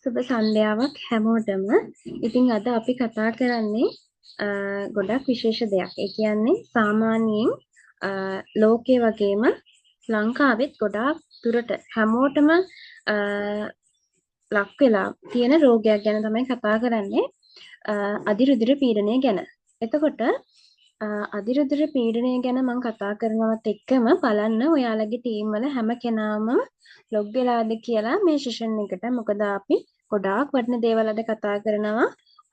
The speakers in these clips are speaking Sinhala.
සුබ සන්ධ්‍යාවක් හැමෝටම. ඉතින් අද අපි කතා කරන්නේ ගොඩක් විශේෂ දෙයක්. ඒ කියන්නේ සාමාන්‍යයෙන් ලෝකයේ වගේම ලංකාවෙත් ගොඩාක් දුරට හැමෝටම ලක් වෙලා තියෙන රෝගයක් ගැන තමයි කතා කරන්නේ. අධිරුධිර පීඩනය ගැන. එතකොට අධිරුධිර පීඩනය ගැන මම කතා කරනවත් එක්කම බලන්න ඔයාලගේ ටීම් වල හැම කෙනාම ලොග් වෙලාද කියලා මේ සෙෂන් එකට. මොකද අපි ගොඩාක් වටින දේවල් අද කතා කරනවා.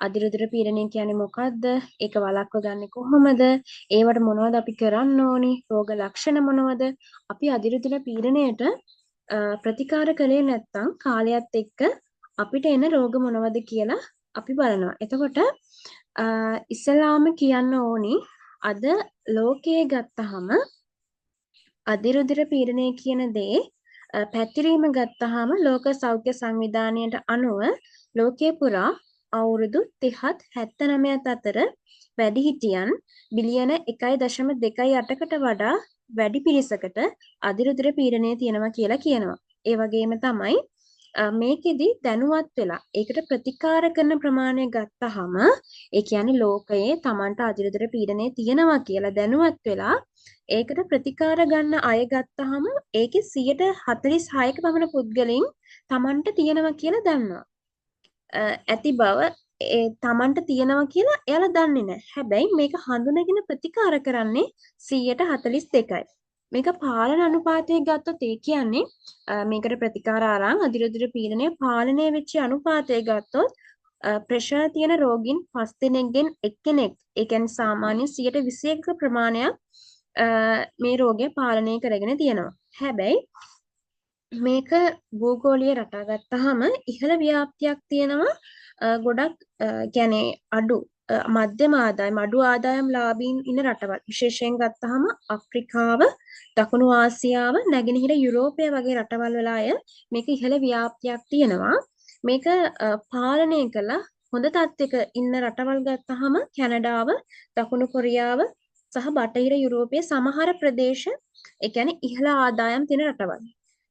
අධිරුධිර පීඩනය කියන්නේ මොකද්ද? ඒක වළක්ව ගන්නේ කොහොමද? ඒවට මොනවද අපි කරන්න ඕනි? රෝග ලක්ෂණ මොනවද? අපි අධිරුධිර පීඩනයට ප්‍රතිකාර කළේ නැත්නම් කාලයත් එක්ක අපිට එන රෝග මොනවද කියලා අපි බලනවා. එතකොට ඉස්සලාම කියන්න ඕනි අද ලෝකයේ ගත්තහම අධිරුධිර පීඩනය කියන දේ පැතිරීම ගත්තහම ලෝක සෞඛ්‍ය සංවිධානයට අනුව ලෝකයේ පුරා අවුරුදු 30ත් 79ත් අතර වැඩිහිටියන් බිලියන 1.28කට වඩා වැඩි පිරිසකට අධිරුධිර පීඩනය තියෙනවා කියලා කියනවා. ඒ වගේම තමයි මේකෙදි දැනුවත් වෙලා ඒකට ප්‍රතිකාර කරන ප්‍රමාණය ගත්තහම ඒ කියන්නේ ලෝකයේ Tamanට අධිරුධිර පීඩනය තියෙනවා කියලා දැනුවත් වෙලා ඒකට ප්‍රතිකාර ගන්න අය ගත්තහම ඒකේ 146ක පමණ පුද්ගලයන් Tamanට තියෙනවා කියලා දන්නවා. ඇති බව Tamanට තියෙනවා කියලා එයාලා දන්නේ නැහැ. හැබැයි මේක හඳුනගෙන ප්‍රතිකාර කරන්නේ 142යි. මේක පාලන අනුපාතය ගත්තොත් ඒ කියන්නේ මේකට ප්‍රතිකාර අරන් අධිරුධිර පීඩනය පාලනය වෙච්ච අනුපාතය ගත්තොත් ප්‍රෙෂර් තියෙන රෝගීන් 5 දෙනෙක්ගෙන් එක්කෙනෙක් ඒ කියන්නේ සාමාන්‍ය 121ක ප්‍රමාණයක් මේ රෝගය පාලනය කරගෙන තියෙනවා. හැබැයි මේක භූගෝලීය රටා ගත්තාම ඉහළ ව්‍යාප්තියක් තියෙනවා ගොඩක් කියන්නේ අඩු මධ්‍යම ආදායම් අඩු ආදායම් ලාභීන් ඉන්න රටවල් විශේෂයෙන් ගත්තාම අප්‍රිකාව දකුණු ආසියාව නැගෙනහිර යුරෝපය වගේ රටවල් වල අය මේක ඉහළ ව්‍යාප්තියක් තියෙනවා මේක පාලනය කළ හොඳ තත්ත්වයක ඉන්න රටවල් ගත්තාම කැනඩාව දකුණු කොරියාව සහ බටහිර යුරෝපයේ සමහර ප්‍රදේශ ඒ කියන්නේ ඉහළ ආදායම් තියෙන රටවල්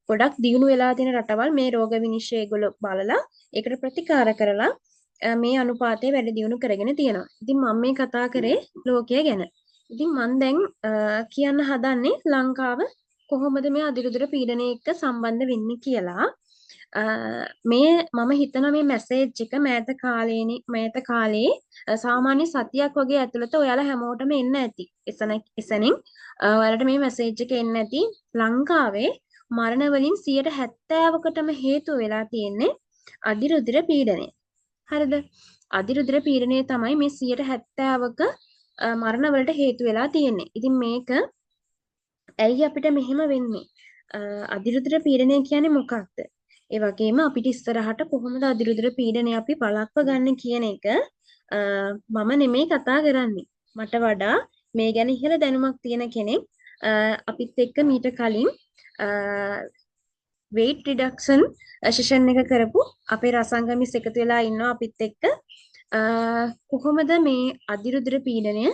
ගොඩක් දියුණු වෙලා තියෙන රටවල් මේ රෝග විනිශ්චය ඒගොල්ලෝ බලලා ඒකට ප්‍රතිකාර කරලා මේ අනුපාතය වැඩි දියුණු කරගෙන තියෙනවා. ඉතින් මම මේ කතා කරේ ලෝකය ගැන. ඉතින් මම දැන් කියන්න හදන්නේ ලංකාව කොහොමද මේ අධිරුධිර පීඩනය එක්ක සම්බන්ධ වෙන්නේ කියලා. මේ මම හිතන මේ මැසේජ් එක මෑත කාලේ සාමාන්‍ය සතියක් වගේ ඇතුළත ඔයාලා හැමෝටම එන්න ඇති. එසනින් ඔයාලට මේ මැසේජ් එක එන්න ඇති. ලංකාවේ මරණ වලින් 70%කටම හේතු වෙලා තියෙන්නේ අධිරුධිර පීඩනය. හරිද? අධිරුධිර පීඩනය තමයි මේ 70%ක මරණ වලට හේතු වෙලා තියෙන්නේ. ඉතින් මේක ඇයි අපිට මෙහෙම වෙන්නේ? අධිරුධිර පීඩනය කියන්නේ මොකක්ද? ඒ වගේම අපිට ඉස්සරහට කොහොමද අධිරුධිර පීඩනය අපි වළක්ව ගන්න කියන එක මම නෙමෙයි කතා කරන්නේ. මට වඩා මේ ගැන ඉහළ දැනුමක් තියෙන කෙනෙක් අපිත් එක්ක මීට කලින් weight reduction සෙෂන් එක කරපු අපේ රසංගමිස් එකතු වෙලා ඉන්නවා අපිත් එක්ක කොහොමද මේ අධිරුධිර පීඩනය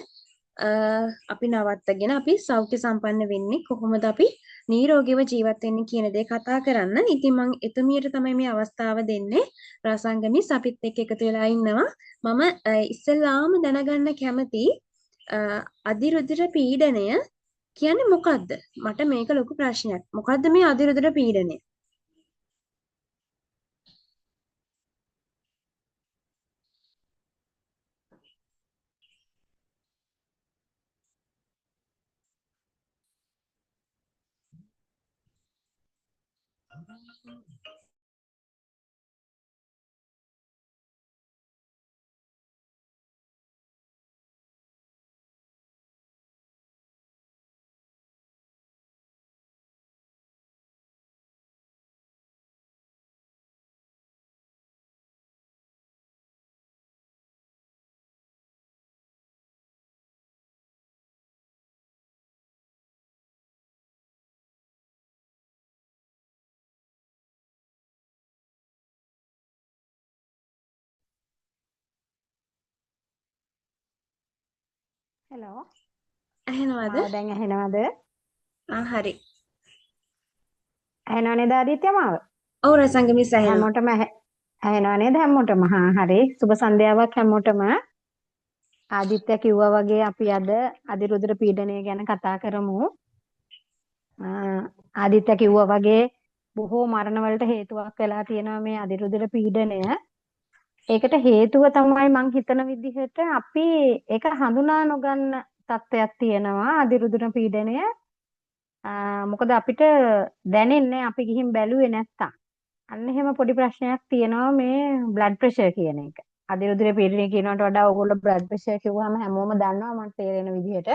අපි නවත්තගෙන අපි සෞඛ්‍ය සම්පන්න වෙන්නේ කොහොමද අපි නිරෝගීව ජීවත් වෙන්නේ කියන දේ කතා කරන්න. ඉතින් මම එතුමියට තමයි මේ අවස්ථාව දෙන්නේ. රසංගමිස් අපිත් එක්ක එකතු වෙලා ඉන්නවා. මම ඉස්සෙල්ලාම දැනගන්න කැමති අධිරුධිර පීඩනය කියන්නේ මොකද්ද? මට මේක ලොකු ප්‍රශ්නයක්. මොකද්ද මේ අධිරුධිර පීඩනය? හෙලෝ ඇහෙනවද? මාව දැන් ඇහෙනවද? හරි. ඇහෙනව නේද ආදිත්‍ය මාව? ඔව් රසංගමිස් ඇහෙනවා. හැමෝටම ඇහෙනව නේද හැමෝටම? හරි. සුබ සන්ධ්‍යාවක් හැමෝටම. ආදිත්‍ය කිව්වා වගේ අපි අද අධිරුධිර පීඩනය ගැන කතා කරමු. ආදිත්‍ය කිව්වා වගේ බොහෝ මරණ වලට හේතුවක් වෙලා තියෙනවා මේ අධිරුධිර පීඩනය. ඒකට හේතුව තමයි මං හිතන විදිහට අපි ඒක හඳුනා නොගන්න තත්ත්වයක් තියෙනවා අධිරුධිර පීඩනය. මොකද අපිට දැනෙන්නේ අපි ගිහින් බැලුවේ නැත්තම්. අන්න එහෙම පොඩි ප්‍රශ්නයක් තියෙනවා මේ බ්ලඩ් ප්‍රෙෂර් කියන එක. අධිරුධිර පීඩනය කියනකට වඩා ඕගොල්ලෝ බ්ලඩ් ප්‍රෙෂර් කිව්වම හැමෝම දන්නවා මට තේරෙන විදිහට.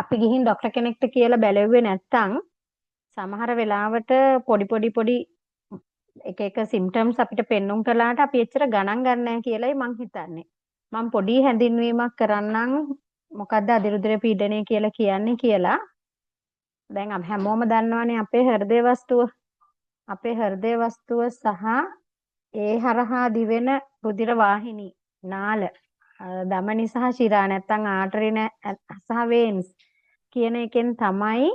අපි ගිහින් ડોක්ටර් කෙනෙක්ට කියලා බැලුවේ නැත්තම් සමහර වෙලාවට පොඩි එක එක සිම්ප්ටම්ස් අපිට පෙන්눔 කළාට අපි එච්චර ගණන් ගන්න නැහැ කියලායි මං හිතන්නේ. මම පොඩි හැඳින්වීමක් කරන්නම් මොකද්ද අධිරුධිර පීඩනය කියලා කියන්නේ කියලා. දැන් අපි හැමෝම දන්නවනේ අපේ හෘද වස්තුව. අපේ හෘද වස්තුව සහ ඒ හරහා දිවෙන රුධිර වාහිනී නාල ධමනි සහ ශිරා නැත්තම් ආටරි සහ වේන්ස් කියන එකෙන් තමයි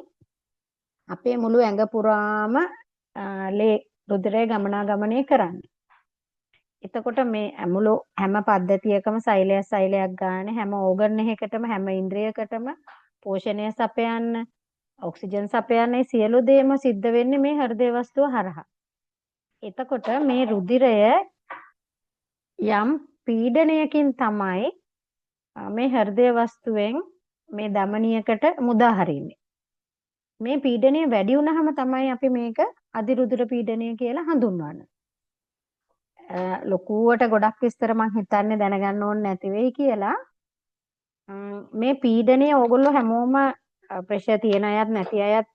අපේ මුළු ඇඟ පුරාම ලේ රුධිරය ගමනාගමනය කරන්නේ. එතකොට මේ මුළු හැම පද්ධතියකම සෛලයක් ගන්න හැම ඕගන් එකකටම හැම ඉන්ද්‍රියකටම පෝෂණය සපයන්න ඔක්සිජන් සපයන්නේ සියලු දේම සිද්ධ වෙන්නේ මේ හෘද වස්තුව හරහා. එතකොට මේ රුධිරය යම් පීඩනයකින් තමයි මේ හෘද වස්තුවෙන් මේ ධමනියකට මුදා හරින්නේ. මේ පීඩනය වැඩි වුණාම තමයි අපි මේක අධිරුධිර පීඩනය කියලා හඳුන්වන්නේ. ලොකුවට ගොඩක් විස්තර මම හිතන්නේ දැනගන්න ඕනේ නැති වෙයි කියලා. මේ පීඩනය ඕගොල්ලෝ හැමෝම ප්‍රෙෂර් තියෙන අයත් නැති අයත්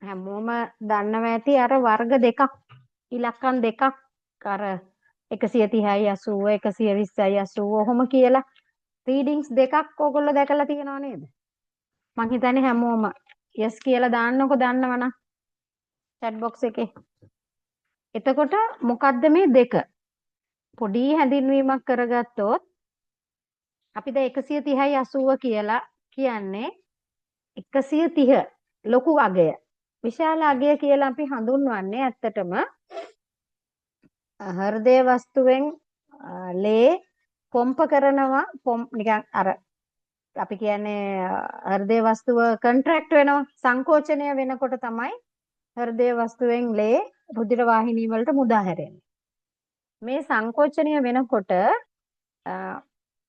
හැමෝම දන්නවා ඇති අර වර්ග දෙකක් ඉලක්කම් දෙකක් අර 130යි 80 120යි 80 ඔහොම කියලා රීඩින්ග්ස් දෙකක් ඕගොල්ලෝ දැකලා තියෙනව නේද? මං හිතන්නේ හැමෝම yes කියලා දාන්නකො දන්නවනම් chat box එකේ. එතකොට මොකද්ද මේ දෙක? පොඩි හැඳින්වීමක් කරගත්තොත් අපි දැන් 130යි 80 කියලා කියන්නේ 130 ලොකු අගය. විශාල අගය කියලා අපි හඳුන්වන්නේ ඇත්තටම හෘද වස්තුවෙන් ලේ පොම්ප කරනවා නිකන් අර අපි කියන්නේ හෘද වස්තුව කොන්ට්‍රැක්ට් වෙනවා සංකෝචනය වෙනකොට තමයි හෘද වස්තුවෙන් ලේ රුධිර වාහිනී වලට මුදා හැරෙන්නේ. මේ සංකෝචනය වෙනකොට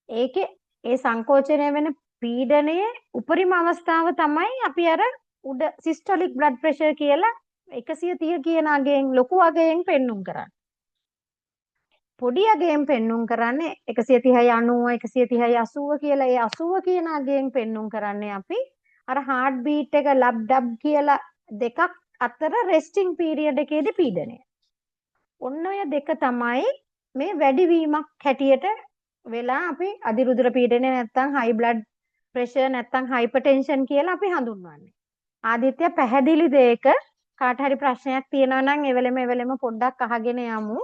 ඒකේ ඒ සංකෝචනය වෙන පීඩනයේ උපරිම අවස්ථාව තමයි අපි අර උඩ සිස්ටොලික් බ්ලඩ් ප්‍රෙෂර් කියලා 130 කියන අගයෙන් ලොකු අගයෙන් පෙන්눔 කරන්නේ. පොඩි අගයෙන් පෙන්눔 කරන්නේ 130යි 90 130යි 80 කියලා. ඒ 80 කියන අගයෙන් පෙන්눔 කරන්නේ අපි අර හાર્ට් බීට් එක ලබ් ඩබ් කියලා දෙකක් අතර රෙස්ටිං පීරියඩ් එකේදී පීඩනය. ඔන්න ඔය දෙක තමයි මේ වැඩිවීමක් හැටියට වෙලා අපි අධිරුධිර පීඩනය නැත්තම් හයි බ්ලඩ් ප්‍රෙෂර් නැත්තම් හයිපර්ටෙන්ෂන් කියලා අපි හඳුන්වන්නේ. ආදිත්‍ය පැහැදිලි දෙයක කාට හරි ප්‍රශ්නයක් තියෙනවා නම් එවෙලෙම පොඩ්ඩක් අහගෙන යමු.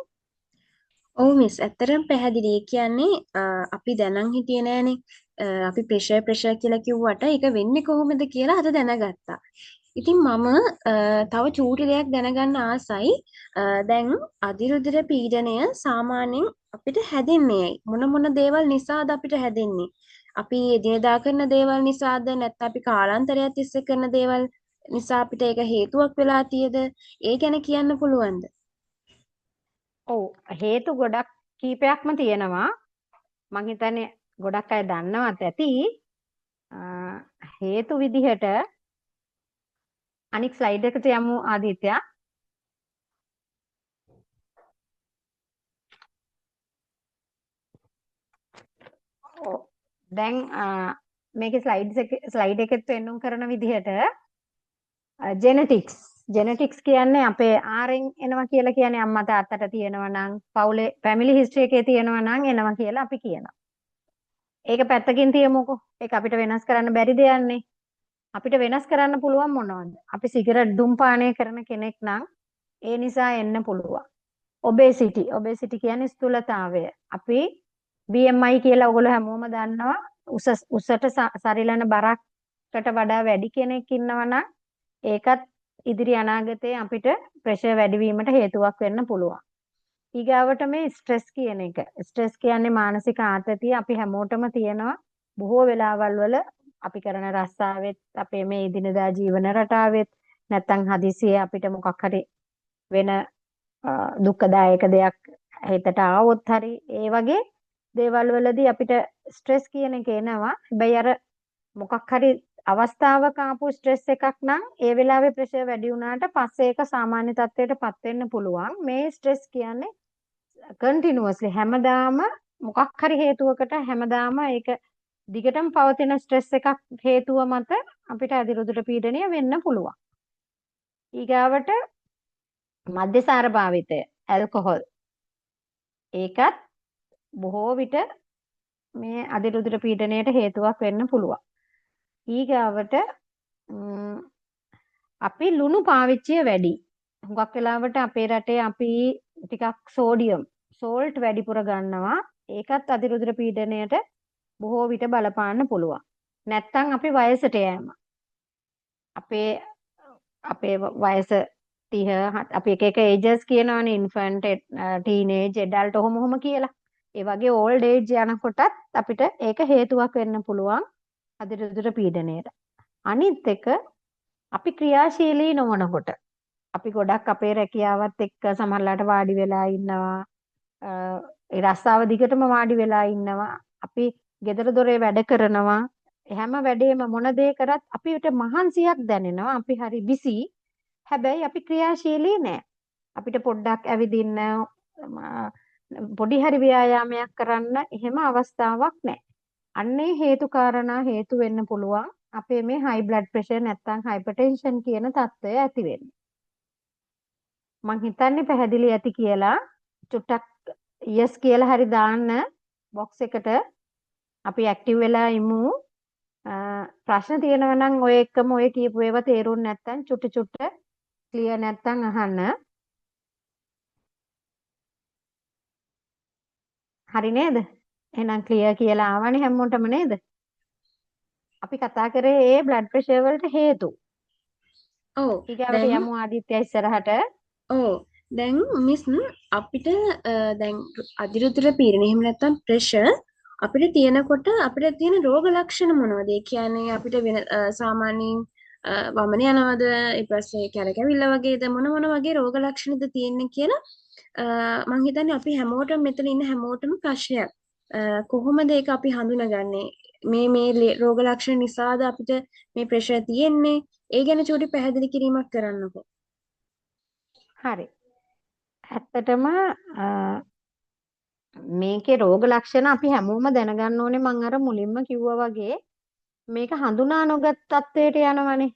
ඔව් මිස් ඇත්තටම පැහැදිලි. ඒ කියන්නේ අපි දැනන් හිටියේ නෑනේ. අපි ප්‍රෙෂර් කියලා කිව්වට ඒක වෙන්නේ කොහොමද කියලා අද දැනගත්තා. ඉතින් මම තව චූටි දෙයක් දැනගන්න ආසයි. දැන් අධිරුධිර පීඩනය සාමාන්‍යයෙන් අපිට හැදෙන්නේ මොන දේවල් නිසාද අපිට හැදෙන්නේ? අපි එදිනෙදා කරන දේවල් නිසාද නැත්නම් අපි කාලාන්තරයක් තිස්සේ කරන දේවල් නිසා අපිට ඒක හේතුවක් වෙලා තියෙද? ඒ ගැන කියන්න පුළුවන්ද? ඔව් හේතු ගොඩක් කීපයක්ම තියෙනවා. මං හිතන්නේ ගොඩක් අය දන්නවත් ඇති. හේතු විදිහට අනික් ස්ලයිඩ් එකට යමු ආදිත්‍ය. දැන් මේකේ ස්ලයිඩ් එකෙත් පෙන්වුම් කරන විදිහට ජෙනටික්ස් කියන්නේ අපේ ආරෙන් එනවා කියලා කියන්නේ අම්මා තාත්තට තියෙනවා නම් පවුලේ ෆැමිලි හිස්ටරි එකේ තියෙනවා නම් එනවා කියලා අපි කියනවා. ඒක පැත්තකින් තියමුකෝ. ඒක අපිට වෙනස් කරන්න බැරි දෙයක් නේ. අපිට වෙනස් කරන්න පුළුවන් මොනවද? අපි සිගරට් දුම්පානය කරන කෙනෙක් නම් ඒ නිසා එන්න පුළුවන්. ඔබේසිටි කියන්නේ ස්ථූලතාවය. අපි BMI කියලා ඔයගොල්ලෝ හැමෝම දන්නවා. උසට සරිලන බරකට වඩා වැඩි කෙනෙක් ඉන්නවා නම් ඒකත් ඉදිරි අනාගතයේ අපිට ප්‍රෙෂර් වැඩි වීමට හේතුවක් වෙන්න පුළුවන්. ඊගාවට මේ ස්ට්‍රෙස් කියන එක. ස්ට්‍රෙස් කියන්නේ මානසික ආතතිය අපි හැමෝටම තියෙනවා. බොහෝ වෙලාවල් වල අපි කරන රස්සාවෙත් අපේ මේ එදිනදා ජීවන රටාවෙත් නැත්තම් හදිසියෙ අපිට මොකක් හරි වෙන දුක්ඛදායක දෙයක් හිතට ආවොත් හරි ඒ වගේ දේවල් වලදී අපිට ස්ට්‍රෙස් කියන එක එනවා. හැබැයි අර මොකක් හරි අවස්ථාවක ආපු ස්ට්‍රෙස් එකක් නම් ඒ වෙලාවේ ප්‍රෙෂර් වැඩි වුණාට පස්සේ ඒක සාමාන්‍ය තත්ත්වයටපත් වෙන්න පුළුවන්. මේ ස්ට්‍රෙස් කියන්නේ කන්ටිනියුවස්ලි හැමදාම මොකක් හරි හේතුවකට හැමදාම ඒක දිගටම පවතින ස්ට්‍රෙස් එකක් හේතුව මත අපිට අධිරුධිර පීඩනය වෙන්න පුළුවන්. ඊගාවට මද්යසාර භාවිතය ඇල්කොහොල් ඒකත් බොහෝ විට මේ අධිරුධිර පීඩනයට හේතුවක් වෙන්න පුළුවන්. ඊගාවට අපි ලුණු පාවිච්චිය වැඩි. හුඟක් වෙලාවට අපේ රටේ අපි ටිකක් සෝඩියම් සෝල්ට් වැඩිපුර ගන්නවා. ඒකත් අධිරුධිර පීඩනයට බොහෝ විට බලපාන්න පුළුවන්. නැත්තම් අපි වයසට යෑම. අපේ අපේ වයස 30 අපි එක ඒජස් කියනවනේ ඉන්ෆන්ට් ටීනේජ් ඇඩල්ට් ඔහොම කියලා. ඒ වගේ ඕල්ඩ් ඒජ් යනකොටත් අපිට ඒක හේතුවක් වෙන්න පුළුවන් අධිරුධිර පීඩනයට. අනිත් එක අපි ක්‍රියාශීලී නොවනකොට අපි ගොඩක් අපේ රැකියාවත් එක්ක සමහරලාට වාඩි වෙලා ඉන්නවා. ඒ රස්සාව දිගටම වාඩි වෙලා ඉන්නවා. අපි ගෙදර දොරේ වැඩ කරනවා. හැම වැඩේම මොන දේ කරත් අපිට මහන්සියක් දැනෙනවා. අපි හරි බිසි. හැබැයි අපි ක්‍රියාශීලී නෑ. අපිට පොඩ්ඩක් ඇවිදින්න පොඩි හරි ව්‍යායාමයක් කරන්න එහෙම අවස්ථාවක් නෑ. අන්නේ හේතු කාරණා හේතු වෙන්න පුළුවන් අපේ මේ හයි බ්ලඩ් ප්‍රෙෂර් නැත්නම් හයිපර්ටෙන්ෂන් කියන තත්ත්වය ඇති වෙන්නේ. මං හිතන්නේ පැහැදිලි ඇති කියලා චුට්ටක් yes කියලා හරි දාන්න බොක්ස් එකට අපි ඇක්ටිව් වෙලා ඉමු. ප්‍රශ්න තියෙනවා නම් ඔය එකම ඔය කියපු ඒවා තේරුම් නැත්නම් චුට්ට ක්ලියර් නැත්නම් අහන්න. හරි නේද? එහෙනම් ක්ලියර් කියලා ආවනේ හැමෝටම නේද? අපි කතා කරේ ඒ බ්ලඩ් ප්‍රෙෂර් වලට හේතු. ඔව් ඊගාවට දැන් යමු ආදිත්‍ය ඉස්සරහට. ඔව් දැන් මිස් අපිට දැන් අධිරුධිර පීඩනය එහෙම නැත්නම් ප්‍රෙෂර් අපිට තියෙනකොට අපිට තියෙන රෝග ලක්ෂණ මොනවද? ඒ කියන්නේ අපිට වෙන සාමාන්‍යයෙන් වමන යනවද? ඊට පස්සේ කැරකැවිල්ල වගේද මොන වගේ රෝග ලක්ෂණද තියෙන්නේ කියලා මම හිතන්නේ අපි හැමෝටම මෙතන ඉන්න හැමෝටම ප්‍රශ්නයක්. කොහොමද ඒක අපි හඳුනගන්නේ? මේ රෝග ලක්ෂණ නිසාද අපිට මේ ප්‍රෙෂර් තියෙන්නේ? ඒ ගැන චූටි පැහැදිලි කිරීමක් කරන්නකෝ. හරි. ඇත්තටම මේකේ රෝග ලක්ෂණ අපි හැමෝම දැනගන්න ඕනේ. මම අර මුලින්ම කිව්වා වගේ මේක හඳුනා නොගත් තත්වයට යනවනේ.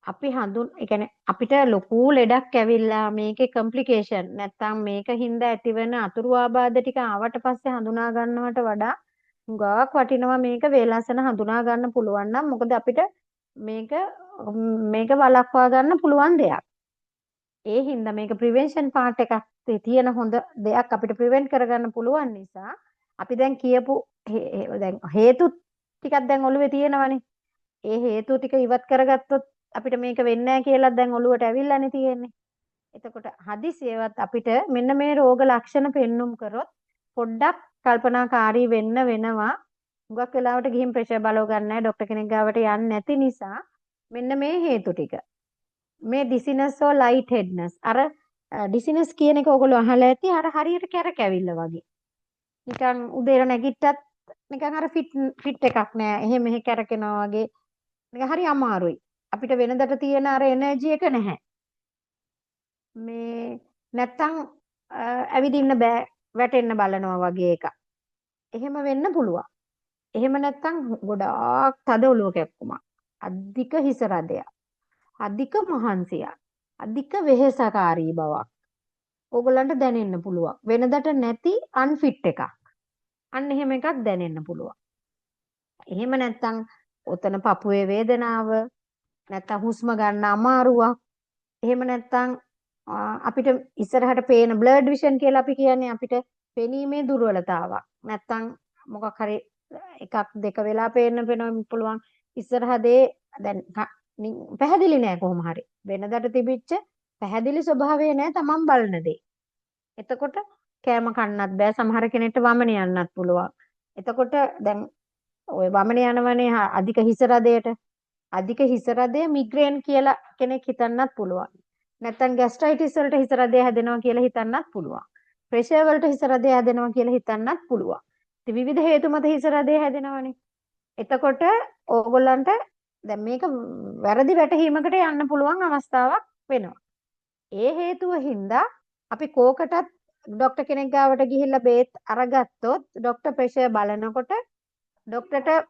අපි ඒ කියන්නේ අපිට ලොකු ලෙඩක් ඇවිල්ලා මේකේ කොම්ප්ලිකේෂන් නැත්තම් මේක හින්දා ඇතිවෙන අතුරු ආබාධ ටික ආවට පස්සේ හඳුනා ගන්නවට වඩා හුඟක් වටිනවා මේක වේලාසන හඳුනා ගන්න පුළුවන් නම් මොකද අපිට මේක වළක්වා ගන්න පුළුවන් දෙයක්. ඒ හින්දා මේක ප්‍රිවෙන්ෂන් පාර්ට් එකක් තියෙන හොඳ දෙයක් අපිට ප්‍රිවෙන්ට් කරගන්න පුළුවන් නිසා අපි දැන් කියපු දැන් හේතු ටිකක් දැන් ඔළුවේ තියෙනවනේ. ඒ හේතු ටික ඉවත් කරගත්තොත් අපිට මේක වෙන්නේ නැහැ කියලා දැන් ඔළුවට ඇවිල්ලානේ තියෙන්නේ. එතකොට හදිසියෙවත් අපිට මෙන්න මේ රෝග ලක්ෂණ පෙන්눔 කරොත් පොඩ්ඩක් කල්පනාකාරී වෙන්න වෙනවා. හුඟක් වෙලාවට ගිහින් ප්‍රෙෂර් බලව ගන්න නැහැ ડોක්ටර් කෙනෙක් ගාවට යන්නේ නැති නිසා මෙන්න මේ හේතු ටික. මේ ඩිසිනස් or light headedness අර ඩිසිනස් කියන එක ඔයගොල්ලෝ අහලා ඇති අර හරියට කැරකැවිල්ල වගේ. නිකන් උදේට නැගිට්ටත් නිකන් අර ෆිට එකක් නෑ. එහෙම මෙහෙ කැරකෙනවා වගේ. නිකන් හරි අමාරුයි. අපිට වෙනදට තියෙන අර එනර්ජි එක නැහැ. මේ නැත්තම් ඇවිදින්න බෑ වැටෙන්න බලනවා වගේ එකක්. එහෙම වෙන්න පුළුවන්. එහෙම නැත්තම් ගොඩාක් තද ඔලුව කැක්කුමක්. අධික හිස රදයක්. අධික මහන්සියක්. අධික වෙහෙසකාරී බවක්. ඕගොල්ලන්ට දැනෙන්න පුළුවන්. වෙනදට නැති අන්ෆිට් එකක්. අන්න එහෙම එකක් දැනෙන්න පුළුවන්. එහෙම නැත්තම් ඔතන පපුවේ වේදනාව නැත්තම් හුස්ම ගන්න අමාරුවක්. එහෙම නැත්තම් අපිට ඉස්සරහට පේන බ්ලර්ඩ් විෂන් කියලා අපි කියන්නේ අපිට පෙනීමේ දුර්වලතාවක්. නැත්තම් මොකක් හරි එකක් දෙක වෙලා පේන්න පුළුවන්. ඉස්සරහ දේ දැන් පැහැදිලි නෑ කොහොම හරි. වෙනදට තිබිච්ච පැහැදිලි ස්වභාවය නෑ තමන් බලන දේ. එතකොට කෑම කන්නත් බෑ. සමහර කෙනෙක්ට වමන යන්නත් පුළුවන්. එතකොට දැන් ඔය වමන යනවනේ අධික හිස රදයට. අධික හිස රදය මිග්‍රේන් කියලා කෙනෙක් හිතන්නත් පුළුවන්. නැත්නම් ગેස්ට්‍රයිටිස් වලට හිස රදය හැදෙනවා කියලා හිතන්නත් පුළුවන්. ප්‍රෙෂර් වලට හිස රදය හැදෙනවා කියලා හිතන්නත් පුළුවන්. ඉතින් විවිධ හේතු මත හිස රදය හැදෙනවනේ. එතකොට ඕගොල්ලන්ට දැන් මේක වැරදි වැටහීමකට යන්න පුළුවන් අවස්ථාවක් වෙනවා. ඒ හේතුව හින්දා අපි කෝකටත් ડોක්ටර් කෙනෙක් ගාවට ගිහිල්ලා බේත් අරගත්තොත් ડોක්ටර් ප්‍රෙෂර් බලනකොට ડોක්ටර්ට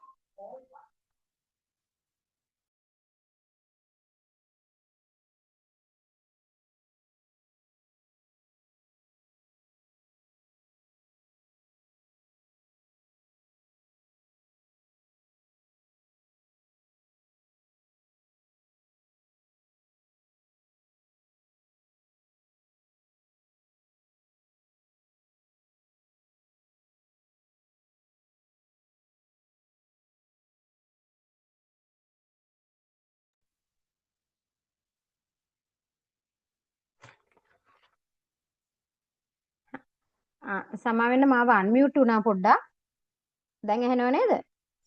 සමා වෙන්න මාව අන්මියුට් වුණා පොඩ්ඩක්. දැන් ඇහෙනව නේද?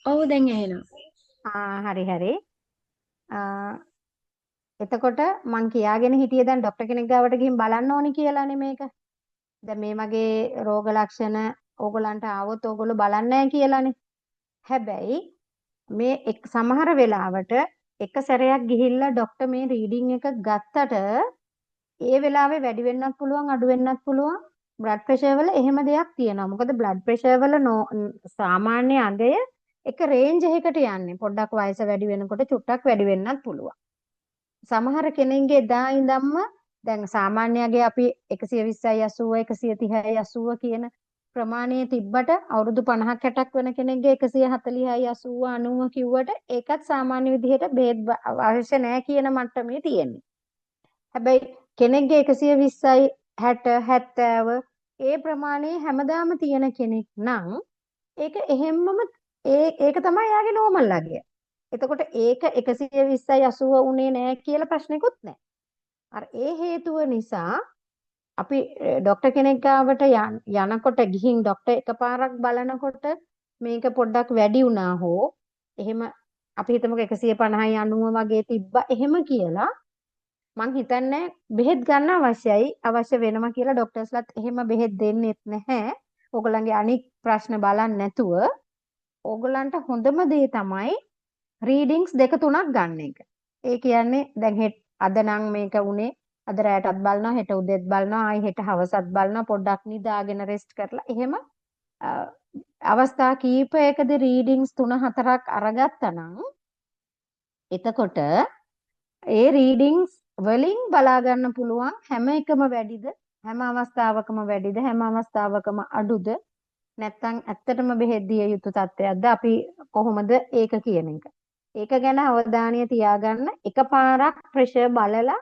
ඔව් දැන් ඇහෙනවා. හරි හරි. එතකොට මං කියාගෙන හිටියේ දැන් ડોක්ටර් කෙනෙක් ගාවට ගිහින් බලන්න ඕනි කියලානේ මේක. දැන් මේ වගේ රෝග ලක්ෂණ ඕගොල්ලන්ට ආවොත් ඕගොල්ලෝ බලන්නේ නැහැ කියලානේ. හැබැයි මේ සමහර වෙලාවට එක සැරයක් ගිහිල්ලා ડોක්ටර් මේ රීඩින් එක ගත්තට ඒ වෙලාවේ වැඩි වෙන්නත් පුළුවන් අඩු වෙන්නත් පුළුවන්. බ්ලඩ් ප්‍රෙෂර් වල එහෙම දෙයක් තියෙනවා. මොකද බ්ලඩ් ප්‍රෙෂර් වල සාමාන්‍ය අගය එක රේන්ජ් එකකට යන්නේ. පොඩ්ඩක් වයස වැඩි වෙනකොට චුට්ටක් වැඩි වෙන්නත් පුළුවන්. සමහර කෙනෙක්ගේ එදා ඉඳන්ම දැන් සාමාන්‍යයෙන් අපි 120යි 80 130යි 80 කියන ප්‍රමාණයේ තිබ්බට අවුරුදු 50ක් 60ක් වෙන කෙනෙක්ගේ 140යි 80 90 කිව්වට ඒකත් සාමාන්‍ය විදිහට බෙහෙත් අවශ්‍ය නැහැ කියන මට්ටමේ තියෙන්නේ. හැබැයි කෙනෙක්ගේ 120යි 60 70 ඒ ප්‍රමාණයේ හැමදාම තියෙන කෙනෙක් නම් ඒක එහෙම්මම ඒක තමයි යාගේ නෝමල් අගය. එතකොට ඒක 120යි 80 උනේ නැහැ කියලා ප්‍රශ්නකුත් නැහැ. අර ඒ හේතුව නිසා අපි ડોක්ටර් කෙනෙක් ගාවට යනකොට ගිහින් ડોක්ටර් එකපාරක් බලනකොට මේක පොඩ්ඩක් වැඩි වුණා හෝ එහෙම අපි හිතමුකෝ 150යි 90 වගේ තිබ්බා එහෙම කියලා මං හිතන්නේ බෙහෙත් ගන්න අවශ්‍ය වෙනවා කියලා ડોක්ටර්ස්ලාත් එහෙම බෙහෙත් දෙන්නෙත් නැහැ. ඕගොල්ලන්ගේ අනික් ප්‍රශ්න බලන්න නැතුව ඕගොල්ලන්ට හොඳම දේ තමයි රීඩින්ග්ස් 2-3ක් ගන්න එක. ඒ කියන්නේ දැන් අද නම් මේක උනේ අද රැයටත් බලනවා හෙට උදේත් බලනවා ආයි හෙට හවසත් බලනවා පොඩ්ඩක් නිදාගෙන රෙස්ට් කරලා එහෙම අවස්ථා කීපයකදී රීඩින්ග්ස් 3-4ක් අරගත්තා නම් එතකොට ඒ රීඩින්ග්ස් වලින් බලා ගන්න පුළුවන් හැම එකම වැඩිද හැම අවස්ථාවකම වැඩිද හැම අවස්ථාවකම අඩුද නැත්නම් ඇත්තටම බෙහෙත් දිය යුතු තත්ත්වයක්ද අපි කොහොමද ඒක කියන එක. ඒක ගැන අවධානය තියාගන්න එකපාරක් ප්‍රෙෂර් බලලා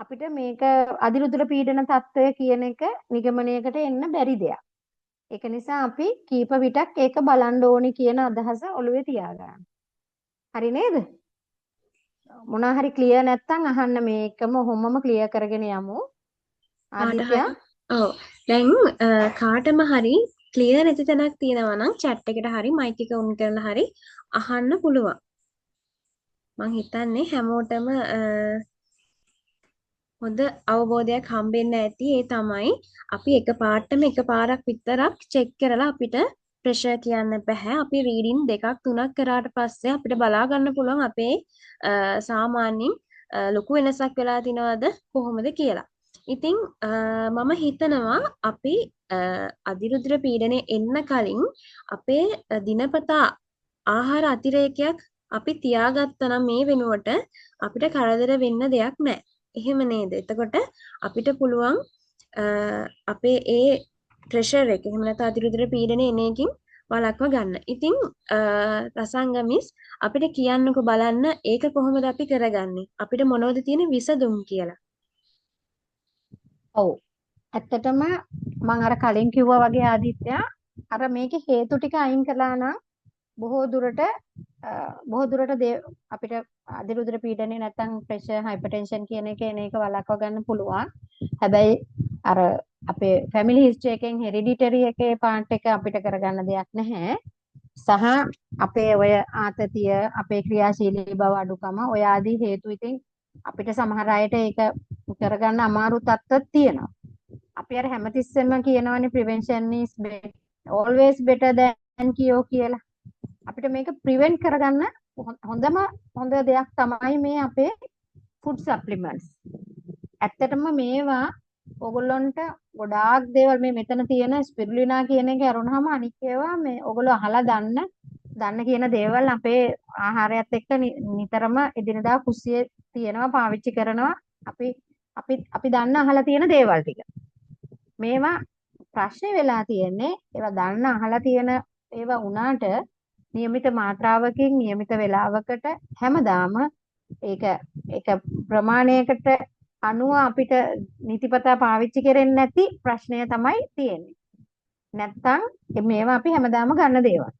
අපිට මේක අදිරුදුර පීඩන තත්ත්වය කියන එක නිගමනයකට එන්න බැරි දෙයක්. ඒක නිසා අපි කීප විටක් ඒක බලන්න ඕනි කියන අදහස ඔළුවේ තියාගන්න. හරි නේද? මොනවා හරි ක්ලියර් නැත්නම් අහන්න මේකම ඔහොමම ක්ලියර් කරගෙන යමු. ආදිත්‍ය ඔව් දැන් කාටම හරි ක්ලියර් නැති තැනක් තියෙනවා නම් chat එකට හරි mic එක on කරලා හරි අහන්න පුළුවන්. මං හිතන්නේ හැමෝටම හොඳ අවබෝධයක් හම්බෙන්න ඇති. ඒ තමයි අපි එකපාරක් විතරක් චෙක් කරලා අපිට ප්‍රෙෂර් කියන්න බෑ. අපි රීඩින් 2-3ක් කරාට පස්සේ අපිට බලා ගන්න පුළුවන් අපේ සාමාන්‍යයෙන් ලොකු වෙනසක් වෙලා තිනවද කොහොමද කියලා. ඉතින් මම හිතනවා අපි අදිරුද්‍ර පීඩනය එන්න කලින් අපේ දිනපතා ආහාර අතිරේකයක් අපි තියාගත්තා නම් මේ වෙනුවට අපිට කරදර වෙන්න දෙයක් නැහැ. එහෙම නේද? එතකොට අපිට පුළුවන් අපේ ඒ ප්‍රෙෂර් එක එහෙම නැත්නම් අතිරුද්‍ර පීඩනය එන එකකින් වළක්ව ගන්න. ඉතින් රසංගමිස් අපිට කියන්නකෝ බලන්න ඒක කොහොමද අපි කරගන්නේ? අපිට මොනවද තියෙන විසඳුම් කියලා. ඔව්. ඇත්තටම මම අර කලින් කිව්වා වගේ ආදිත්‍ය අර මේකේ හේතු ටික අයින් කළා නම් බොහෝ දුරට අපිට අදිරුද්‍ර පීඩනය නැත්නම් ප්‍රෙෂර් හයිපර්ටෙන්ෂන් කියන එක එන එක වළක්ව ගන්න පුළුවන්. හැබැයි අර අපේ ෆැමිලි හිස්ටරි එකෙන් හෙරිඩිටරි එකේ පාර්ට් එක අපිට කරගන්න දෙයක් නැහැ. සහ අපේ ඔය ආතතිය, අපේ ක්‍රියාශීලී බව අඩුකම ඔය ආදී හේතු ඉතින් අපිට සමහර අයට ඒක කරගන්න අමාරු තත්ත්වයක් තියෙනවා. අපි අර හැමතිස්සෙම කියනවනේ prevention is always better than cure කියලා. අපිට මේක prevent කරගන්න හොඳ දෙයක් තමයි මේ අපේ food supplements. ඇත්තටම මේවා ඔයගොල්ලන්ට ගොඩාක් දේවල් මේ මෙතන තියෙන ස්පිරුලිනා කියන එක අරුණාම අනික් ඒවා මේ ඔයගොල්ලෝ අහලා දන්න කියන දේවල් අපේ ආහාරයත් එක්ක නිතරම එදිනදා කුස්සියේ තියෙනවා පාවිච්චි කරනවා අපි දන්න අහලා තියෙන දේවල් ටික. මේවා ප්‍රශ්නේ වෙලා තියෙන්නේ ඒවා දන්න අහලා තියෙන ඒවා වුණාට નિયમિત මාත්‍රාවකින් નિયમિત වේලාවකට හැමදාම ඒක ප්‍රමාණයකට අනුව අපිට නිතිපතා පාවිච්චි කරන්නේ නැති ප්‍රශ්නය තමයි තියෙන්නේ. නැත්තම් මේවා අපි හැමදාම ගන්න දේවල්.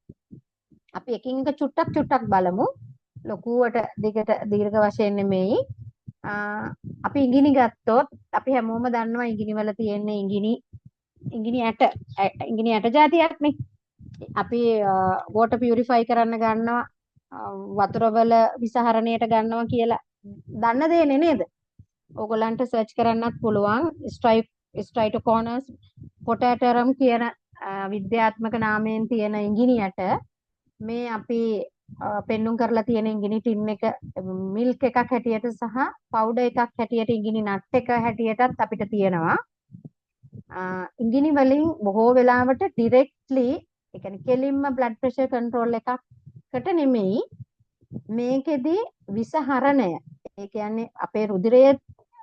අපි එකින් එක චුට්ටක් බලමු. ලොකුවට දීර්ඝ වශයෙන් නෙමෙයි. අපි ඉඟිනි ගත්තොත් අපි හැමෝම දන්නවා ඉඟිනි වල තියෙන්නේ ඉඟිනි ඇට జాතියක් නේ. අපි වෝටර් පියුරිෆයි කරන්න ගන්නවා වතුර වල විසහරණයට ගන්නවා කියලා දන්න දෙන්නේ නේද? ඕගොල්ලන්ට සර්ච් කරන්නත් පුළුවන් ස්ට්‍රයිටෝකෝනස් පොටැටරම් කියන විද්‍යාත්මක නාමයෙන් තියෙන ඉඟිනියට මේ අපි පෙන්눔 කරලා තියෙන ඉඟිනි ටින් එක මිල්ක් එකක් හැටියට සහ පවුඩර් එකක් හැටියට ඉඟිනි නට් එක හැටියටත් අපිට තියෙනවා. ඉඟිනි වලින් බොහෝ වෙලාවට ඩිරෙක්ට්ලි ඒ කියන්නේ කෙලින්ම බ්ලඩ් ප්‍රෙෂර් කන්ට්‍රෝල් එකකට නෙමෙයි මේකෙදි විසහරණය ඒ කියන්නේ අපේ රුධිරයේ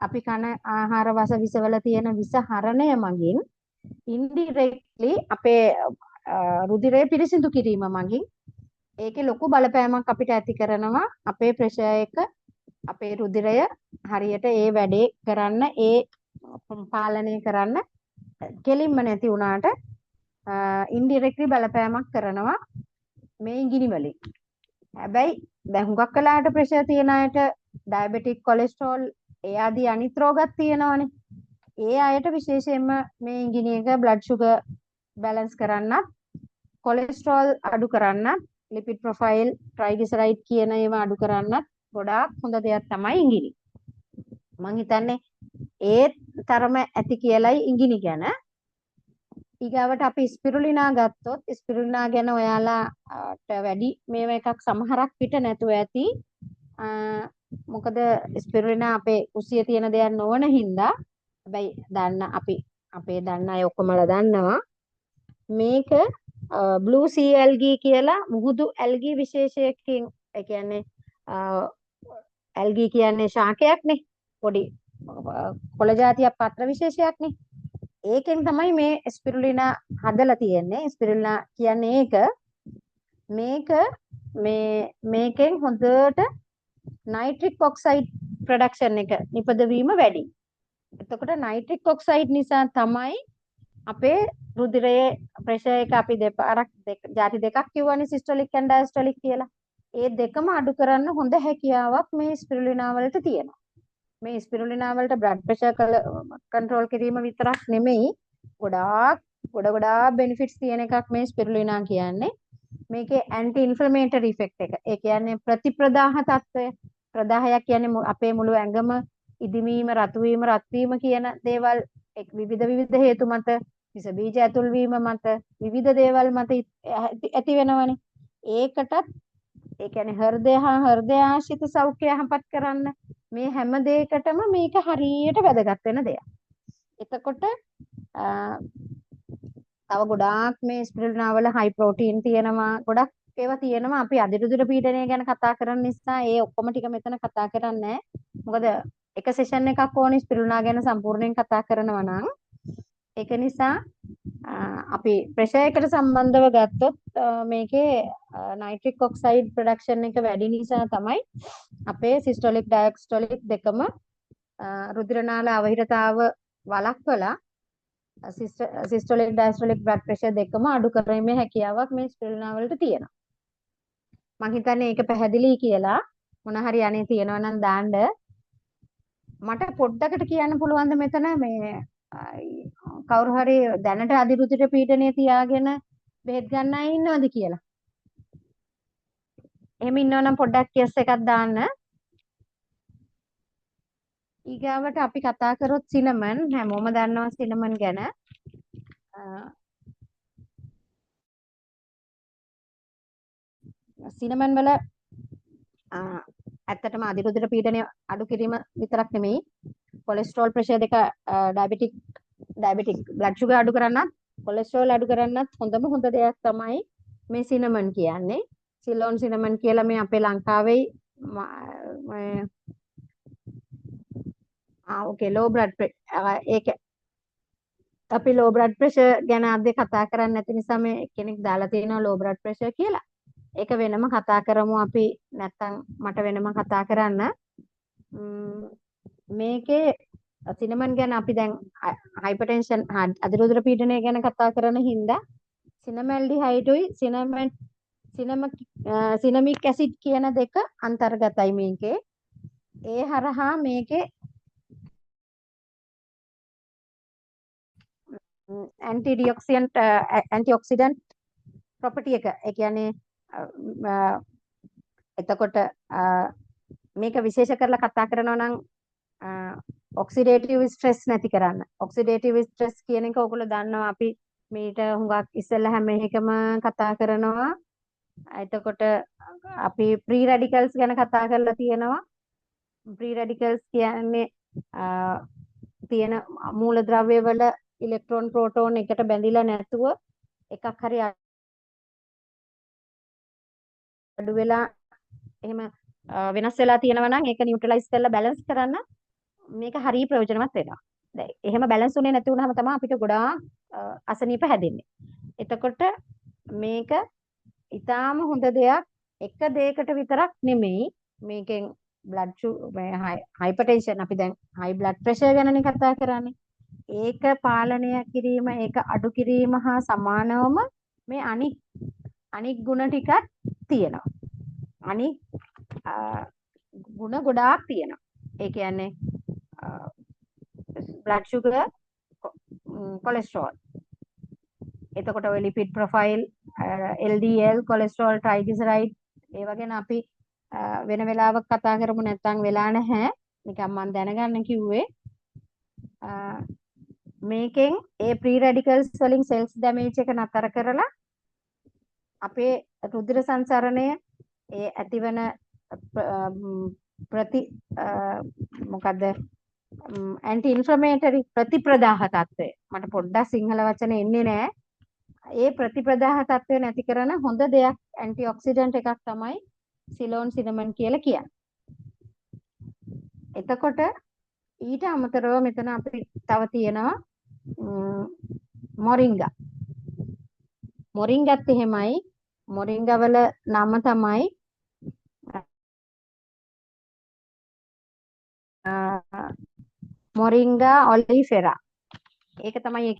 අපි කන ආහාර විසවල තියෙන විසහරණය මගින් ඉන්ඩිරෙක්ට්ලි අපේ රුධිරය පිරිසිදු කිරීම මගින් ඒකේ ලොකු බලපෑමක් අපිට ඇති කරනවා අපේ ප්‍රෙෂර් එක අපේ රුධිරය හරියට ඒ වැඩේ කරන්න ඒ පාලනය කරන්න කෙලින්ම නැති වුණාට ඉන්ඩිරෙක්ට්ලි බලපෑමක් කරනවා මේ ඉඟිනි වලින්. හැබැයි දැන් හුඟක් වෙලාවට ප්‍රෙෂර් තියන අයට ඩයබටික් කොලෙස්ටරෝල් ඒ ආදී අනිත් රෝගත් තියෙනවානේ. ඒ අයට විශේෂයෙන්ම මේ ඉඟිනි එක බ්ලඩ් ෂුගර් බැලන්ස් කරන්නත් කොලෙස්ටරෝල් අඩු කරන්නත් ලිපිඩ් ප්‍රොෆයිල් ට්‍රයිග්ලිසරයිඩ් කියන ඒවා අඩු කරන්නත් ගොඩාක් හොඳ දෙයක් තමයි ඉඟිනි. මම හිතන්නේ ඒ තරම ඇති කියලයි ඉඟිනි ගැන. ඊගාවට අපි ස්පිරුලිනා ගත්තොත් ස්පිරුලිනා ගැන ඔයාලාට වැඩි මේව එකක් සමහරක් පිට නැතුව ඇති. මොකද ස්පිරුලිනා අපේ කුසියේ තියෙන දෙයක් නොවන හින්දා හැබැයි අපේ දන්න අය ඔක්කොමලා දන්නවා මේක බ්ලූ සී ඇල්ගී කියලා මුහුදු ඇල්ගී විශේෂයකින් ඒ කියන්නේ ඇල්ගී කියන්නේ ශාකයක්නේ පොඩි කොළ జాතියක් පත්‍ර විශේෂයක්නේ ඒකෙන් තමයි මේ ස්පිරුලිනා හදලා තියෙන්නේ. ස්පිරුලිනා කියන්නේ මේකෙන් හොඳට නයිට්‍රික් ඔක්සයිඩ් ප්‍රොඩක්ෂන් එක නිපදවීම වැඩි. එතකොට නයිට්‍රික් ඔක්සයිඩ් නිසා තමයි අපේ රුධිරයේ ප්‍රෙෂර් එක අපි දෙපාරක් ಜಾති දෙකක් කිව්වනේ සිස්ටොලික් and ඩයස්ටොලික් කියලා. ඒ දෙකම අඩු කරන්න හොඳ හැකියාවක් මේ ස්පිරුලිනා වලට තියෙනවා. මේ ස්පිරුලිනා වලට බ්ලඩ් ප්‍රෙෂර් කන්ට්‍රෝල් කිරීම විතරක් නෙමෙයි ගොඩාක් බෙනිෆිට්ස් තියෙන එකක් මේ ස්පිරුලිනා කියන්නේ. මේකේ ඇන්ටි ඉන්ෆ්ලමේටරි ඉෆෙක්ට් එක. ඒ කියන්නේ ප්‍රතිප්‍රදාහ තත්ත්වය. ප්‍රදාහයක් කියන්නේ අපේ මුළු ඇඟම ඉදිමීම, රතු වීම කියන දේවල් විවිධ හේතු මත විස බීජ ඇතුල් වීම මත විවිධ දේවල් මත ඇති වෙනවනේ. ඒකටත් ඒ කියන්නේ හෘදයාශ්‍රිත සෞඛ්‍ය යහපත් කරන්න මේ හැම දෙයකටම මේක හරියට වැදගත් වෙන දෙයක්. එතකොට තව ගොඩාක් මේ ස්පිරුලිනා වල හයි ප්‍රෝටීන් තියෙනවා. ගොඩක් ඒවා තියෙනවා. අපි අදිරුදුර පීඩනය ගැන කතා කරන නිසා ඒ ඔක්කොම ටික මෙතන කතා කරන්නේ මොකද එක සෙෂන් එකක් ඕනේ ස්පිරුලිනා ගැන සම්පූර්ණයෙන් කතා කරනවා නම් ඒක නිසා අපි ප්‍රෙෂර් එකට සම්බන්ධව ගත්තොත් මේකේ නයිට්‍රික් ඔක්සයිඩ් ප්‍රොඩක්ෂන් එක වැඩි නිසා තමයි අපේ සිස්ටොලික් ඩයස්ටොලික් දෙකම රුධිර නාල අවහිරතාව වළක්වලා සිස්ටොලික් ඩයස්ටොලික් බ්ලඩ් ප්‍රෙෂර් දෙකම අඩු කිරීමේ හැකියාවක් මේ ස්පිරුලිනා වලට තියෙනවා. මම හිතන්නේ ඒක පැහැදිලි කියලා මොන හරි අනේ තියෙනවා නම් දාන්න. මට පොඩ්ඩකට කියන්න පුළුවන්ද මෙතන මේ කවුරු හරි දැනට අධිරුධිර පීඩනය තියාගෙන බෙහෙත් ගන්න අය ඉන්නවද කියලා. එහෙම ඉන්නවනම් පොඩ්ඩක් කෙස් එකක් දාන්න. ඊගාවට අපි කතා කරොත් සිනමන් හැමෝම දන්නවා සිනමන් ගැන. සිනමන් වල ඇත්තටම අධිරුධිර පීඩනය අඩු කිරීම විතරක් නෙමෙයි කොලෙස්ටරෝල් ප්‍රෙෂර් දෙක ඩයබටික් බ්ලඩ් ෂුගර් අඩු කරන්නත් කොලෙස්ටරෝල් අඩු කරන්නත් හොඳම හොඳ දෙයක් තමයි මේ සිනමන් කියන්නේ. සිලෝන් සිනමන් කියලා මේ අපේ ලංකාවේ ඕකේ ලෝ බ්ලඩ් ඒක අපි ලෝ බ්ලඩ් ප්‍රෙෂර් ගැන අද කතා කරන්නේ නැති නිසා මේ කෙනෙක් දාලා තියෙනවා ලෝ බ්ලඩ් ප්‍රෙෂර් කියලා. ඒක වෙනම කතා කරමු අපි නැත්තම් මට වෙනම කතා කරන්න. මේකේ සිනමන් ගැන අපි දැන් හයිපර්ටෙන්ෂන් අධිරුධිර පීඩනය ගැන කතා කරන හින්දා සිනමැල්ඩිහයිඩුයි සිනමික් ඇසිඩ් කියන දෙක අන්තර්ගතයි මේකේ. ඒ හරහා මේකේ ඇන්ටිऑක්සිඩන්ට් ප්‍රොපර්ටි එක. ඒ කියන්නේ එතකොට මේක විශේෂ කරලා කතා කරනවා නම් ඔක්සිඩේටිව් ස්ට්‍රෙස් නැති කරන්න. ඔක්සිඩේටිව් ස්ට්‍රෙස් කියන එක ඔයගොල්ලෝ දන්නවා අපි මීට හුඟක් ඉස්සෙල්ලා හැම එකම කතා කරනවා. එතකොට අපි ප්‍රී රැඩිකල්ස් ගැන කතා කරලා තියෙනවා. ප්‍රී රැඩිකල්ස් කියන්නේ තියෙන මූලද්‍රව්‍ය වල ඉලෙක්ට්‍රෝන ප්‍රෝටෝන එකට බැඳිලා නැතුව එකක් හරි අඩු වෙලා එහෙම වෙනස් වෙලා තියෙනවා නම් ඒක නියුට්‍රලයිස් කරලා බැලන්ස් කරන්න මේක හරිය ප්‍රයෝජනවත් වෙනවා. දැන් එහෙම බැලන්ස් උනේ නැති වුනහම තමයි අපිට ගොඩාක් අසනීප හැදෙන්නේ. එතකොට මේක ඊටාම හොඳ දෙයක්. එක දෙයකට විතරක් නෙමෙයි මේකෙන් හයිපර්ටෙන්ෂන් අපි දැන් හයි බ්ලඩ් ප්‍රෙෂර් ගැනනේ කතා කරන්නේ. ඒක පාලනය කිරීම ඒක අඩු කිරීම හා සමානවම මේ අනික් ගුණ ටිකක් තියෙනවා. අනික් ගුණ ගොඩාක් තියෙනවා. ඒ කියන්නේ බ්ලඩ් ෂුගර් කොලෙස්ටරෝල් එතකොට ඔය ලිපිඩ් ප්‍රොෆයිල් LDL කොලෙස්ටරෝල් ට්‍රයිග්ලිසරයිඩ් ඒ වගේ අපි වෙන වෙලාවක කතා කරමු නැත්නම් වෙලා නැහැ. නිකන් මම දැනගන්න කිව්වේ මේකෙන් ඒ ප්‍රී රැඩිකල්ස් වලින් සෙල්ස් ඩැමේජ් එක නතර කරලා අපේ රුධිර සංසරණය ඒ ඇතිවන මොකද්ද ඇන්ටි ඉන්ෆ්ලමේටරි ප්‍රතිප්‍රදාහ තත්ත්වය මට පොඩ්ඩක් සිංහල වචන එන්නේ නැහැ. ඒ ප්‍රතිප්‍රදාහ තත්ත්වය නැති කරන හොඳ දෙයක් ඇන්ටි ඔක්සිඩන්ට් එකක් තමයි සිලෝන් සිනමන් කියලා කියන්නේ. එතකොට ඊට අමතරව මෙතන අපිට තව තියෙනවා මොරින්ගා. මොරින්ගාත් එහෙමයි. මොරින්ගා වල නම තමයි මොරින්ගා ඔලිෆෙරා. ඒක තමයි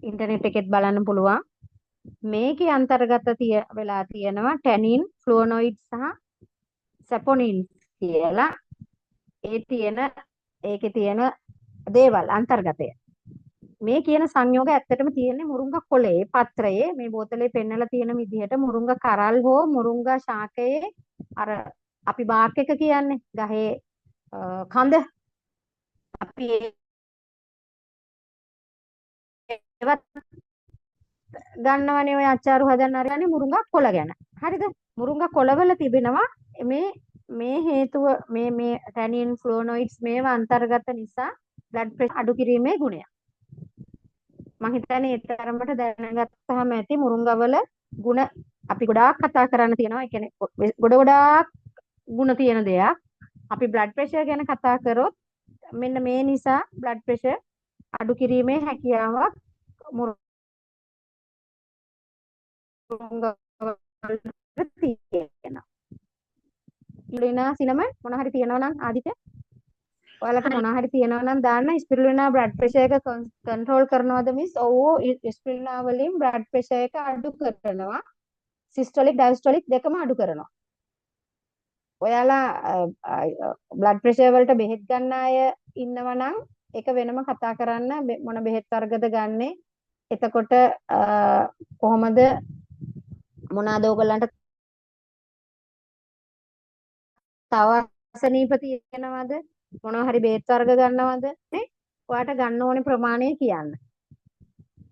ඉන්ටර්නෙට් එකෙත් බලන්න පුළුවන්. මේකේ අන්තර්ගත වෙලා තියෙනවා ටැනින්, ෆ්ලුවොනොයිඩ් සහ සැපොනින් කියලා. ඒකේ තියෙන දේවල් අන්තර්ගතය. මේ කියන සංයෝග ඇත්තටම තියෙන්නේ මුරුංගා කොළේ පත්‍රයේ මේ බෝතලේ පෙන්නලා තියෙන විදිහට මුරුංගා කරල් හෝ මුරුංගා ශාකයේ අර අපි බාක් එක කියන්නේ ගහේ කඳ අපි ඒවත් ගන්නවනේ ඔය අච්චාරු හදන්න අරන්නේ මුරුංගා කොළ ගැන. හරිද? මුරුංගා කොළවල තිබෙනවා මේ හේතුව මේ ටැනින් ෆ්ලුවොනොයිඩ්ස් මේවා අන්තර්ගත නිසා බ්ලඩ් ප්‍රෙෂර් අඩු කිරීමේ ගුණය. මම හිතන්නේ ඒ තරමට දැනගත්තාම ඇති මුරුංගවල ಗುಣ අපි ගොඩාක් කතා කරන්න තියෙනවා. ඒ කියන්නේ ගොඩාක් ಗುಣ තියෙන දෙයක්. අපි බ්ලඩ් ප්‍රෙෂර් ගැන කතා කරොත් මෙන්න මේ නිසා බ්ලඩ් ප්‍රෙෂර් අඩු කිරීමේ හැකියාවක් මුරුංගවල තියෙනවා. ස්පිරුලිනා සිනමන් මොන හරි තියෙනවා නම් ආදිත්‍ය ඔයාලට මොන හරි තියෙනවා නම් දාන්න. ස්පිරුලිනා බ්ලඩ් ප්‍රෙෂර් එක කන්ට්‍රෝල් කරනවද මිස්? ඔව් ස්පිරුලිනා වලින් බ්ලඩ් ප්‍රෙෂර් එක අඩු කරනවා. සිස්ටොලික් ඩයස්ටොලික් දෙකම අඩු කරනවා. ඔයාලා බ්ලඩ් ප්‍රෙෂර් වලට බෙහෙත් ගන්න අය ඉන්නවා නම් ඒක වෙනම කතා කරන්න මොන බෙහෙත් වර්ගද ගන්නෙ. එතකොට කොහොමද මොනවාද ඕගලන්ට තව අසනීප තියෙනවද? මොනවා හරි බෙහෙත් වර්ග ගන්නවද? නේ? ඔයාට ගන්න ඕනේ ප්‍රමාණය කියන්න.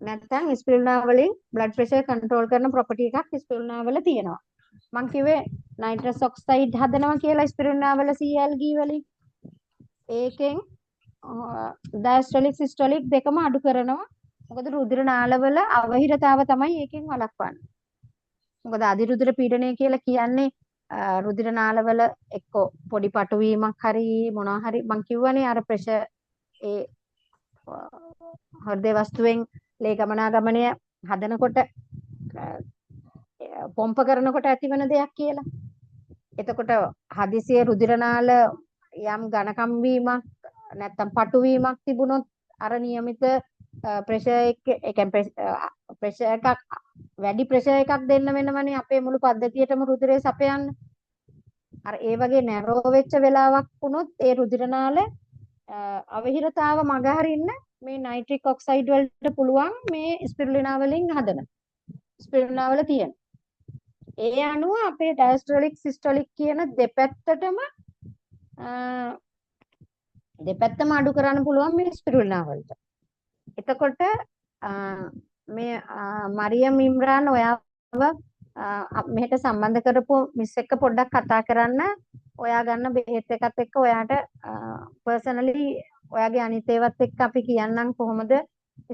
නැත්නම් ස්පිරුලිනා වලින් බ්ලඩ් ප්‍රෙෂර් කන්ට්‍රෝල් කරන ප්‍රොපර්ටි එකක් ස්පිරුලිනා වල තියෙනවා. මං කිව්වේ නයිට්‍රස් ඔක්සයිඩ් හදනවා කියලා ස්පිරුලිනා වල CLG වලින්. ඒකෙන් ඩයස්ටොලික් සිස්ටොලික් දෙකම අඩු කරනවා. මොකද රුධිර නාලවල අවහිරතාව තමයි ඒකෙන් වළක්වන්නේ. මොකද අධිරුධිර පීඩනය කියලා කියන්නේ රුධිර නාලවල එක්ක පොඩි පටුවීමක් හරි මොනවා හරි මං කිව්වනේ අර ප්‍රෙෂර් ඒ හෘද වස්තුවෙන් ලේ ගමනාගමනය හදනකොට පොම්ප කරනකොට ඇතිවන දෙයක් කියලා. එතකොට හදිසියේ රුධිර නාල යම් ඝනකම් වීමක් නැත්තම් පටු වීමක් තිබුණොත් අර નિયમિત ප්‍රෙෂර් එක ඒ කියන්නේ ප්‍රෙෂර් එකක් වැඩි ප්‍රෙෂර් එකක් දෙන්න වෙනවනේ අපේ මුළු පද්ධතියටම රුධිරය සපයන්න. අර ඒ වගේ නැරෝ වෙච්ච වෙලාවක් වුණොත් ඒ රුධිර නාල අවහිරතාව මගහරින්න මේ නයිට්‍රික් ඔක්සයිඩ් වලට පුළුවන් මේ ස්පිරුලිනා වලින් හදන. ස්පිරුලිනා වල තියෙන. ඒ අනුව අපේ ඩයස්ටොලික් සිස්ටොලික් කියන දෙපැත්තම අඩු කරන්න පුළුවන් මේ ස්පිරුලිනා වලට. එතකොට මේ මරියම් ඉම්රාන් ඔයාව මෙහෙට සම්බන්ධ කරපු මිස් එක්ක පොඩ්ඩක් කතා කරන්න. ඔයා ගන්න බෙහෙත් එකත් එක්ක ඔයාට පර්සනලි ඔයාගේ අනිත් ඒවත් එක්ක අපි කියන්නම් කොහොමද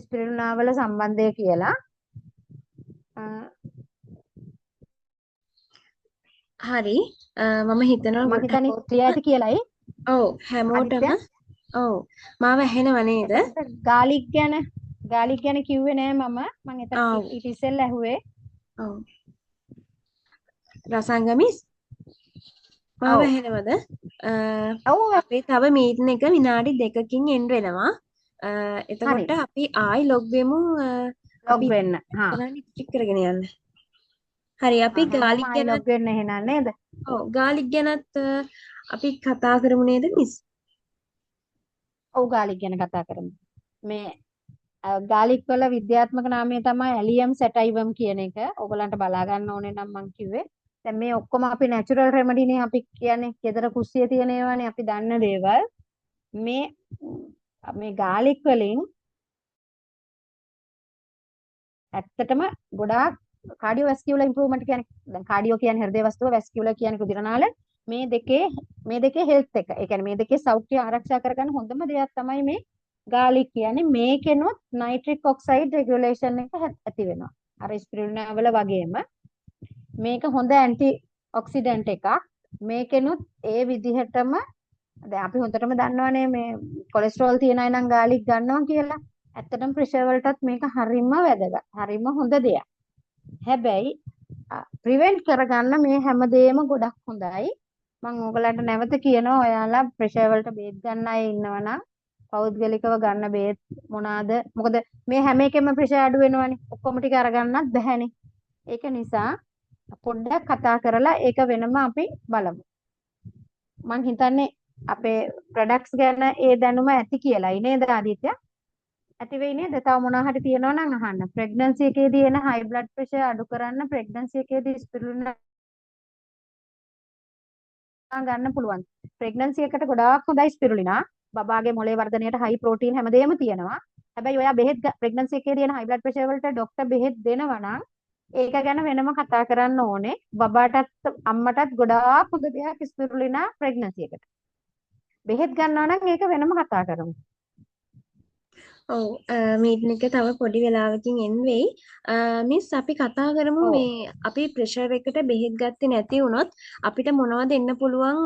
ස්පිරුලිනා වල සම්බන්ධය කියලා. හරි මම හිතනවා මම හිතන්නේ ක්ලියර් ඇති කියලායි. ඔව් හැමෝටම ඔව් මාව ඇහෙනව නේද? ගාලික් ගැන කිව්වේ නෑ මම එතන ඊට ඉස්සෙල්ලා ඇහුවේ. ඔව් රසංගමිස් මාව ඇහෙනවද? ඔව් අපි තව මීටින් එක විනාඩි 2කින් එන්ඩ් වෙනවා. එතකොට අපි ආයි ලොග් වෙමු. ලොග් වෙන්න. ටික් කරගෙන යන්න. හරි අපි ගාලික් ගැන ලොග් වෙන්න එහෙනම් නේද? ඔව් ගාලික් ගැනත් අපි කතා කරමු නේද මිස්? ඔව් ගාලික් ගැන කතා කරමු. මේ ගාලික් වල විද්‍යාත්මක නාමය තමයි ඇලියම් සැටයිවම් කියන එක. ඔයගලන්ට බලා ගන්න ඕනේ නම් මං කිව්වේ. දැන් මේ ඔක්කොම අපි නැචරල් රෙමඩිනේ අපි කියන්නේ ගෙදර කුස්සියේ තියෙන ඒවානේ අපි දන්න දේවල්. මේ ගාලික් වලින් ඇත්තටම ගොඩාක් කාඩියෝවැස්කියුලර් ඉම්ප්‍රූව්මන්ට් කියන්නේ දැන් කාඩියෝ කියන්නේ හෘදය වස්තුව වැස්කියුලර් කියන්නේ රුධිර නාල මේ දෙකේ හෙල්ත් එක. ඒ කියන්නේ මේ දෙකේ සෞඛ්‍ය ආරක්ෂා කරගන්න හොඳම දෙයක් තමයි මේ ගාලික් කියන්නේ. මේකෙනොත් නයිට්‍රික් ඔක්සයිඩ් රෙගුලේෂන් එක ඇති වෙනවා. අර ස්පිරුලිනා වල වගේම මේක හොඳ ඇන්ටි ඔක්සිඩන්ට් එකක්. මේකෙනුත් ඒ විදිහටම දැන් අපි හොඳටම දන්නවනේ මේ කොලෙස්ටරෝල් තියන අය නම් ගාලික් ගන්නවා කියලා. ඇත්තටම ප්‍රෙෂර් වලටත් මේක හරිම වැදගත්. හරිම හොඳ දෙයක්. හැබැයි ප්‍රිවෙන්ට් කරගන්න මේ හැමදේම ගොඩක් හොඳයි. මම ඕගලන්ට නැවත කියනවා ඔයාලා ප්‍රෙෂර් වලට බේත් ගන්න අය ඉන්නවනම් පෞද්ගලිකව ගන්න බේත් මොනවාද? මොකද මේ හැම එකෙම ප්‍රෙෂර් අඩු වෙනවනේ. ඔක්කොම ටික අරගන්නත් බැහැනේ. ඒක නිසා පොඩ්ඩක් කතා කරලා ඒක වෙනම අපි බලමු. මං හිතන්නේ අපේ ප්‍රොඩක්ට්ස් ගැන ඒ දැනුම ඇති කියලායි නේද ආදිත්‍ය? ඇති වෙයි නේද? තව මොනවා හරි තියෙනවා නම් අහන්න. ප්‍රෙග්නන්සි එකේදී එන හයි බ්ලඩ් ප්‍රෙෂර් අඩු කරන්න ප්‍රෙග්නන්සි එකේදී ස්පිරුලිනා ගන්න පුළුවන්. ප්‍රෙග්නන්සි එකට ගොඩාක් හොඳයි ස්පිරුලිනා. බබාගේ මොලේ වර්ධනයට හයි ප්‍රෝටීන් හැමදේම තියෙනවා. හැබැයි ඔයා බෙහෙත් ප්‍රෙග්නන්සි එකේදී එන හයි බ්ලඩ් ප්‍රෙෂර් වලට ડોක්ටර් බෙහෙත් දෙනවා නම් ඒක ගැන වෙනම කතා කරන්න ඕනේ. බබාටත් අම්මටත් ගොඩාක් හොඳ දෙයක් ස්පිරුලිනා ප්‍රෙග්නන්සි එකට. බෙහෙත් ගන්නවා නම් ඒක වෙනම කතා කරමු. ඔව් මීටින් එක තව පොඩි වෙලාවකින් එන් වෙයි. මිස් අපි කතා කරමු මේ අපි ප්‍රෙෂර් එකට බෙහෙත් ගත්තේ නැති වුණොත් අපිට මොනවද එන්න පුළුවන්